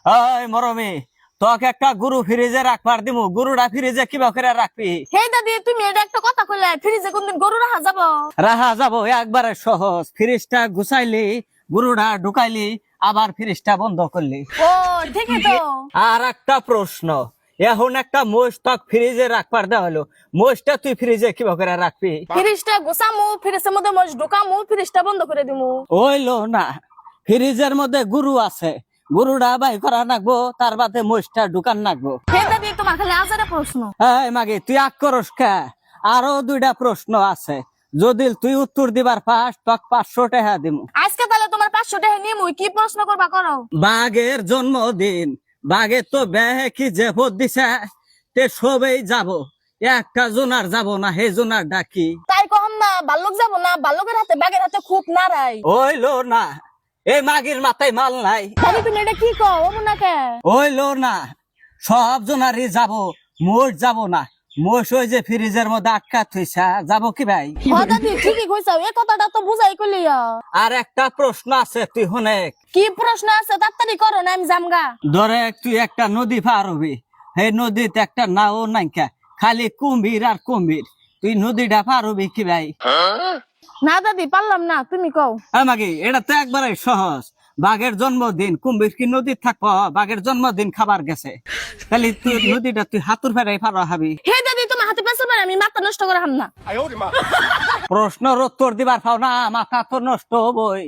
ওই মরমি তোকে একটা গরু ফ্রিজে রাখবার দিমু, গরুটা ফ্রিজে কিবা করে রাখবি? হে দাদি, তুমি এটা একটা কথা কইলে, ফ্রিজে কোনদিন গরু রাখা যাব? রাহা যাবো একবারে সহজ। ফ্রিজটা গুছাইলি, গরুটা ঢুকাইলি, আবার ফ্রিজটা বন্ধ করলি। ও ঠিকই তো। আর একটা প্রশ্ন, এখন একটা মোষ তক ফ্রিজে রাখবার দেওয়া হলো, মোষটা তুই ফ্রিজে কিবা করে রাখবি? ফ্রিজটা গোছামু, ফ্রিজের মধ্যে মজ ঢুকামু, ফ্রিজটা বন্ধ করে দিমু। ওইলো না, ফ্রিজের মধ্যে গরু আছে, গরুটা বাই করা নাকবো, তার বাদে মোষটা ঢুকান নাকবো। হে দাদি, তোমার খালি আজারে প্রশ্ন। এই মাগে তুই আগ করস কে? আরো দুইটা প্রশ্ন আছে, যদি তুই উত্তর দিবার পাস তক 500 টাকা দিমু। আজকে তাহলে তোমার 500 টাকা নিয়ে মুই কি প্রশ্ন করবা করো। বাঘের জন্মদিন, বাঘের তো বেহে কি যে ভোট দিছে, তে সবেই যাব, একটা জোনার যাব না, হে জোনার ডাকি। তাই কম না, বাল্যক যাব না, বাল্যকের হাতে বাঘের হাতে খুব নাড়াই। ওইলো না, এই মাগির মাথায় মাল নাই। দাদি তুমি এটা কি কও, ও না কে? ওইলো না, সব জোনারই যাব, মোষ যাব না। মোষ ওই যে ফ্রিজের মধ্যে আটকা থইছা, যাব কি ভাই? ও দাদি ঠিকই কইছাও, এই কথাটা তো বুঝাই কইলিয়া। আর একটা প্রশ্ন আছে, তুই হনেক। কি প্রশ্ন আছে তাড়াতাড়ি করো না, আমি জামগা। ধরে তুই একটা নদী পার হবি, সেই নদীতে একটা নাও নাইকা, খালি কুম্ভীর আর কুম্ভীর, তুই নদীটা পার হবি কি ভাই? না দাদি পারলাম না, তুমি কও। আমাকে এটা তো একবারে সহজ। বাঘের জন্মদিন, কুম্ভীর কি নদী থাকবো? বাঘের জন্মদিন খাবার গেছে, খালি তুই নদীটা তুই হাতুর ফেরাই পার হবি। হে দাদি তোমার হাতে পেছল মারে, আমি মাথা নষ্ট করে হাম না। প্রশ্নের উত্তর দিবার পাও না, মাথা তো নষ্ট হবই।